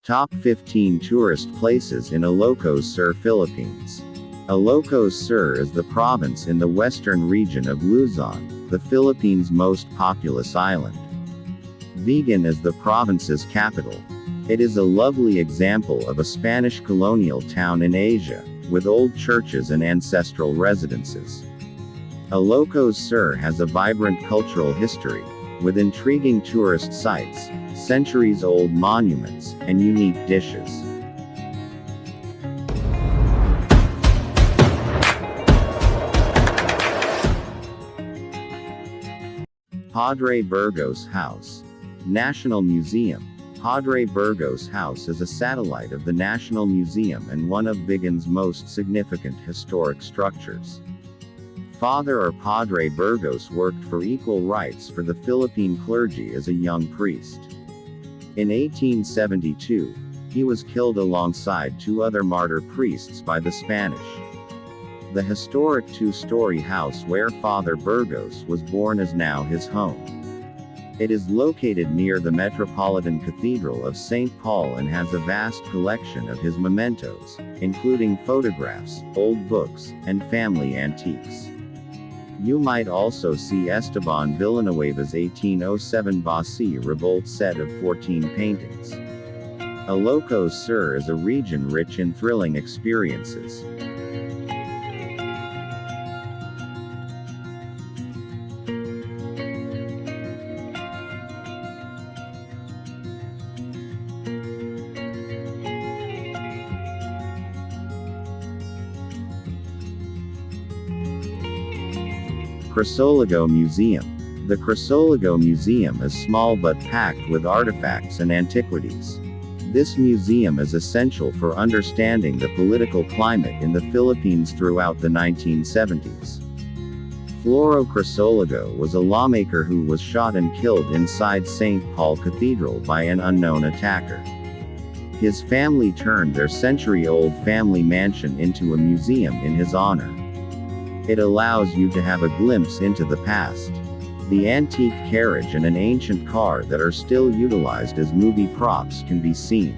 Top 15 Tourist Places in Ilocos Sur, Philippines. Ilocos Sur is the province in the western region of Luzon, the Philippines' most populous island. Vigan is the province's capital. It is a lovely example of a Spanish colonial town in Asia, with old churches and ancestral residences. Ilocos Sur has a vibrant cultural history, with intriguing tourist sites, centuries-old monuments, and unique dishes. Padre Burgos House. National Museum. Padre Burgos House is a satellite of the National Museum and one of Vigan's most significant historic structures. Father or Padre Burgos worked for equal rights for the Philippine clergy as a young priest. In 1872, he was killed alongside two other martyr priests by the Spanish. The historic two-story house where Father Burgos was born is now his home. It is located near the Metropolitan Cathedral of St. Paul and has a vast collection of his mementos, including photographs, old books, and family antiques. You might also see Esteban Villanueva's 1807 Basi Revolt set of 14 paintings. Ilocos Sur is a region rich in thrilling experiences. Crisologo Museum. The Crisologo Museum is small but packed with artifacts and antiquities. This museum is essential for understanding the political climate in the Philippines throughout the 1970s. Floro Crisologo was a lawmaker who was shot and killed inside St. Paul Cathedral by an unknown attacker. His family turned their century-old family mansion into a museum in his honor. It allows you to have a glimpse into the past. The antique carriage and an ancient car that are still utilized as movie props can be seen.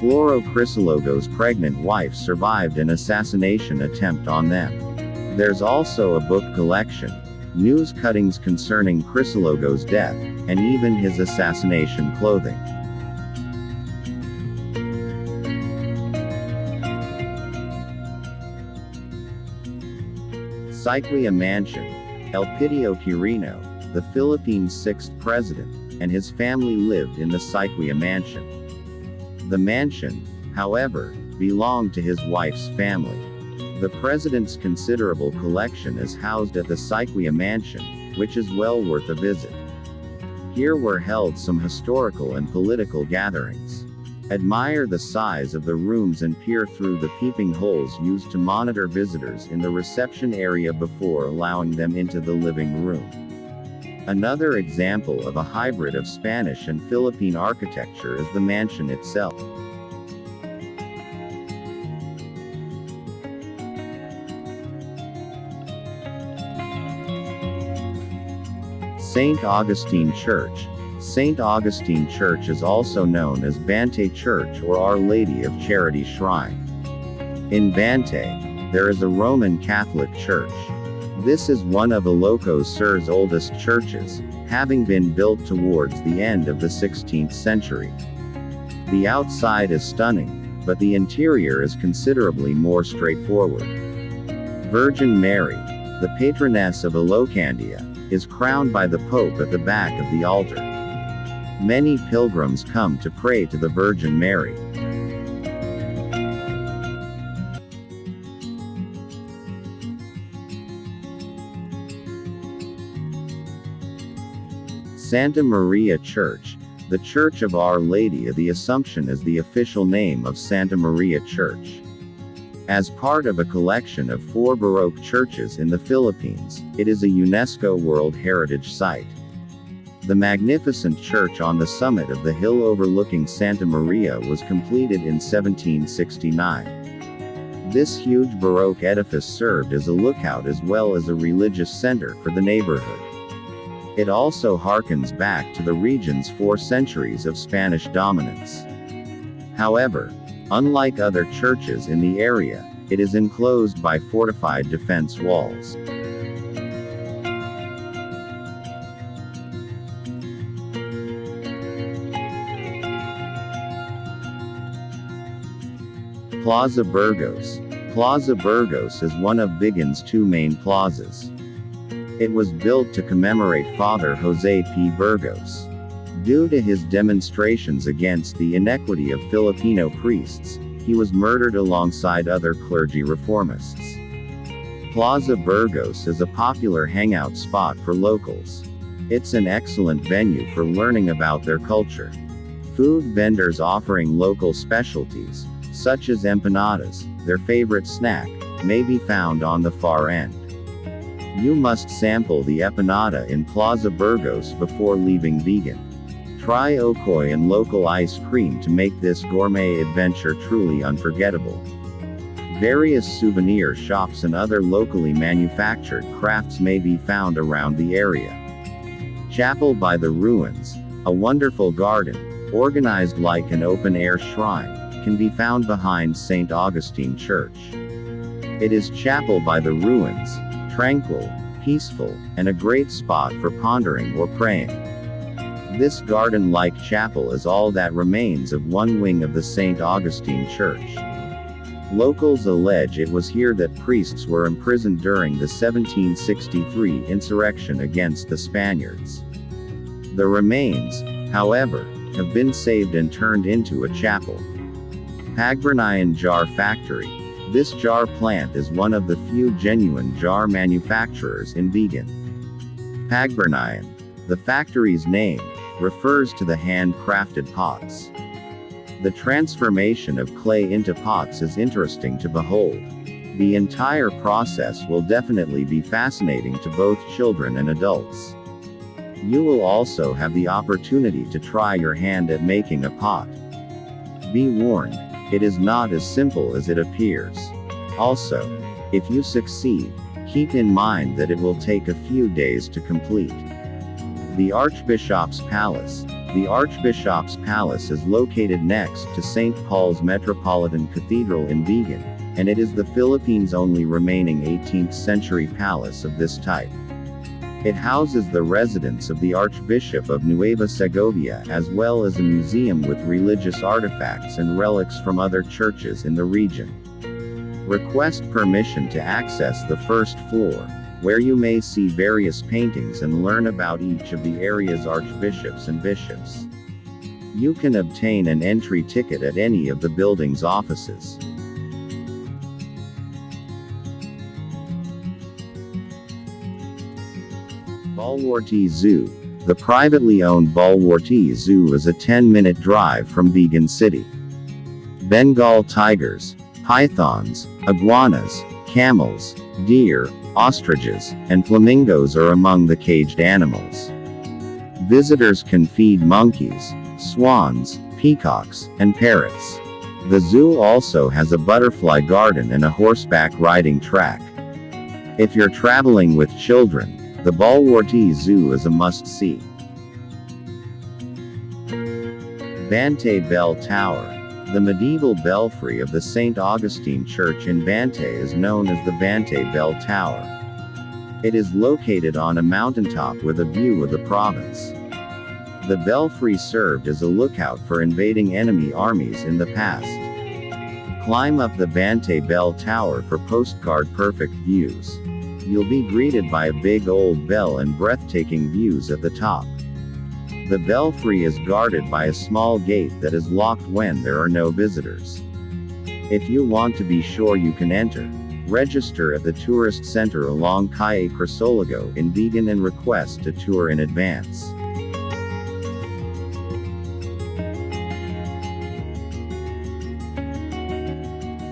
Floro Crisologo's pregnant wife survived an assassination attempt on them. There's also a book collection, news cuttings concerning Crisologo's death, and even his assassination clothing. Syquia Mansion. Elpidio Quirino, the Philippines' sixth president, and his family lived in the Syquia Mansion. The mansion, however, belonged to his wife's family. The president's considerable collection is housed at the Syquia Mansion, which is well worth a visit. Here were held some historical and political gatherings. Admire the size of the rooms and peer through the peeping holes used to monitor visitors in the reception area before allowing them into the living room. Another example of a hybrid of Spanish and Philippine architecture is the mansion itself. St. Augustine Church. St. Augustine Church is also known as Bantay Church or Our Lady of Charity Shrine. In Bantay, there is a Roman Catholic church. This is one of Ilocos Sur's oldest churches, having been built towards the end of the 16th century. The outside is stunning, but the interior is considerably more straightforward. Virgin Mary, the patroness of Ilocandia, is crowned by the Pope at the back of the altar. Many pilgrims come to pray to the Virgin Mary. Santa Maria Church. The Church of Our Lady of the Assumption is the official name of Santa Maria Church. As part of a collection of 4 Baroque churches in the Philippines, it is a UNESCO World Heritage Site. The magnificent church on the summit of the hill overlooking Santa Maria was completed in 1769. This huge Baroque edifice served as a lookout as well as a religious center for the neighborhood. It also harkens back to the region's 4 centuries of Spanish dominance. However, unlike other churches in the area, it is enclosed by fortified defense walls. Plaza Burgos. Plaza Burgos is one of Vigan's two main plazas. It was built to commemorate Father Jose P. Burgos. Due to his demonstrations against the inequity of Filipino priests, he was murdered alongside other clergy reformists. Plaza Burgos is a popular hangout spot for locals. It's an excellent venue for learning about their culture. Food vendors offering local specialties, such as empanadas, their favorite snack, may be found on the far end. You must sample the empanada in Plaza Burgos before leaving Vigan. Try okoy and local ice cream to make this gourmet adventure truly unforgettable. Various souvenir shops and other locally manufactured crafts may be found around the area. Chapel by the Ruins, a wonderful garden, organized like an open-air shrine, can be found behind St. Augustine Church. It is chapel by the ruins, tranquil, peaceful, and a great spot for pondering or praying. This garden-like chapel is all that remains of one wing of the St. Augustine Church. Locals allege it was here that priests were imprisoned during the 1763 insurrection against the Spaniards. The remains, however, have been saved and turned into a chapel. Pagburnayan Jar Factory. This jar plant is one of the few genuine jar manufacturers in Vigan. Pagburnayan, the factory's name, refers to the hand-crafted pots. The transformation of clay into pots is interesting to behold. The entire process will definitely be fascinating to both children and adults. You will also have the opportunity to try your hand at making a pot. Be warned, it is not as simple as it appears. Also, if you succeed, keep in mind that it will take a few days to complete. The Archbishop's Palace. The Archbishop's Palace is located next to St. Paul's Metropolitan Cathedral in Vigan, and it is the Philippines' only remaining 18th century palace of this type. It houses the residence of the Archbishop of Nueva Segovia as well as a museum with religious artifacts and relics from other churches in the region. Request permission to access the first floor, where you may see various paintings and learn about each of the area's archbishops and bishops. You can obtain an entry ticket at any of the building's offices. Baluarte Zoo. The privately owned Baluarte Zoo is a 10-minute drive from Vigan City. Bengal tigers, pythons, iguanas, camels, deer, ostriches, and flamingos are among the caged animals. Visitors can feed monkeys, swans, peacocks, and parrots. The zoo also has a butterfly garden and a horseback riding track. If you're traveling with children, the Baluarte Zoo is a must-see. Bantay Bell Tower. The medieval belfry of the St. Augustine Church in Bantay is known as the Bantay Bell Tower. It is located on a mountaintop with a view of the province. The belfry served as a lookout for invading enemy armies in the past. Climb up the Bantay Bell Tower for postcard-perfect views. You'll be greeted by a big old bell and breathtaking views at the top. The belfry is guarded by a small gate that is locked when there are no visitors. If you want to be sure you can enter, register at the tourist center along Calle Crisologo in Vigan and request a tour in advance.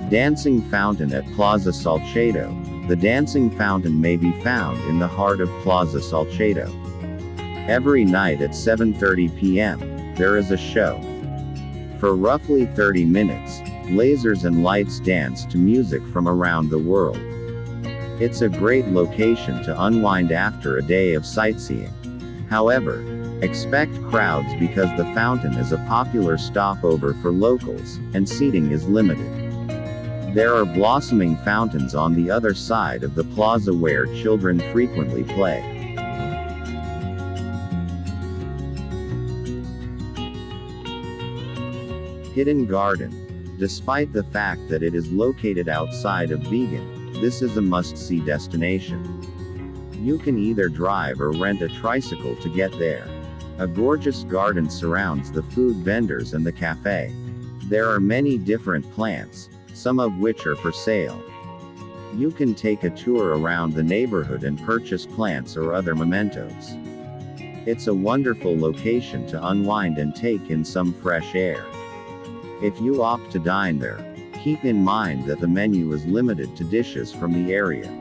Dancing Fountain at Plaza Salcedo. The dancing fountain may be found in the heart of Plaza Salcedo. Every night at 7:30 p.m., there is a show. For roughly 30 minutes, lasers and lights dance to music from around the world. It's a great location to unwind after a day of sightseeing. However, Expect crowds because the fountain is a popular stopover for locals, and seating is limited. There are blossoming fountains on the other side of the plaza where children frequently play. Hidden Garden. Despite the fact that it is located outside of Vigan, this is a must-see destination. You can either drive or rent a tricycle to get there. A gorgeous garden surrounds the food vendors and the cafe. There are many different plants, some of which are for sale. You can take a tour around the neighborhood and purchase plants or other mementos. It's a wonderful location to unwind and take in some fresh air. If you opt to dine there, keep in mind that the menu is limited to dishes from the area.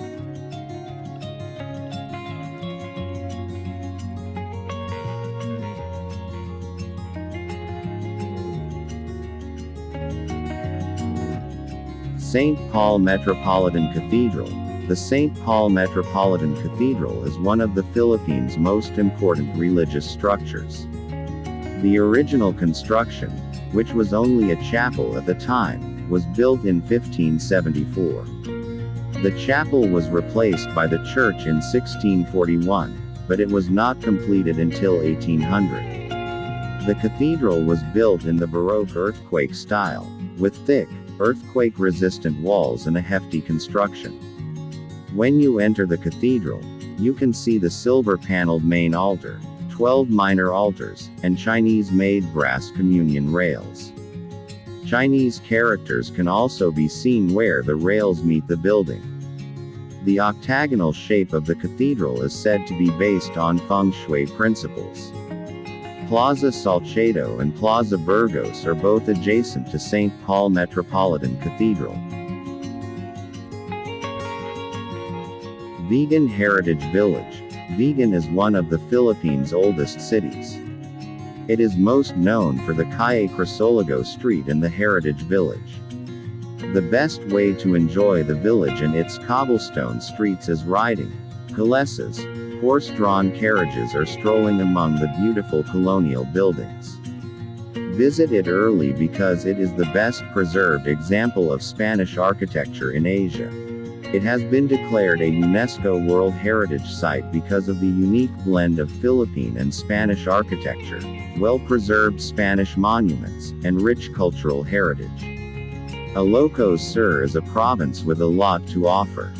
St. Paul Metropolitan Cathedral. The St. Paul Metropolitan Cathedral is one of the Philippines' most important religious structures. The original construction, which was only a chapel at the time, was built in 1574. The chapel was replaced by the church in 1641, but it was not completed until 1800. The cathedral was built in the Baroque earthquake style, with thick, earthquake-resistant walls and a hefty construction. When you enter the cathedral, you can see the silver-paneled main altar, 12 minor altars, and Chinese-made brass communion rails. Chinese characters can also be seen where the rails meet the building. The octagonal shape of the cathedral is said to be based on feng shui principles. Plaza Salcedo and Plaza Burgos are both adjacent to St. Paul Metropolitan Cathedral. Vigan Heritage Village. Vigan is one of the Philippines' oldest cities. It is most known for the Calle Crisologo Street and the Heritage Village. The best way to enjoy the village and its cobblestone streets is riding calesas, horse-drawn carriages, or strolling among the beautiful colonial buildings. Visit it early because it is the best preserved example of Spanish architecture in Asia. It has been declared a UNESCO World Heritage Site because of the unique blend of Philippine and Spanish architecture, well-preserved Spanish monuments, and rich cultural heritage. Ilocos Sur is a province with a lot to offer.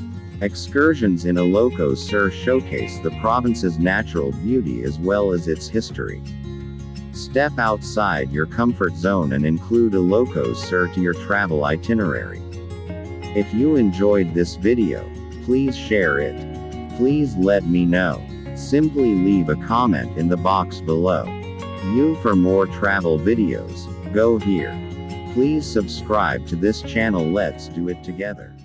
Excursions in Ilocos Sur showcase the province's natural beauty as well as its history. Step outside your comfort zone and include Ilocos Sur to your travel itinerary. If you enjoyed this video, please share it. Please let me know. Simply leave a comment in the box below. For more travel videos, go here. Please subscribe to this channel. Let's do it together.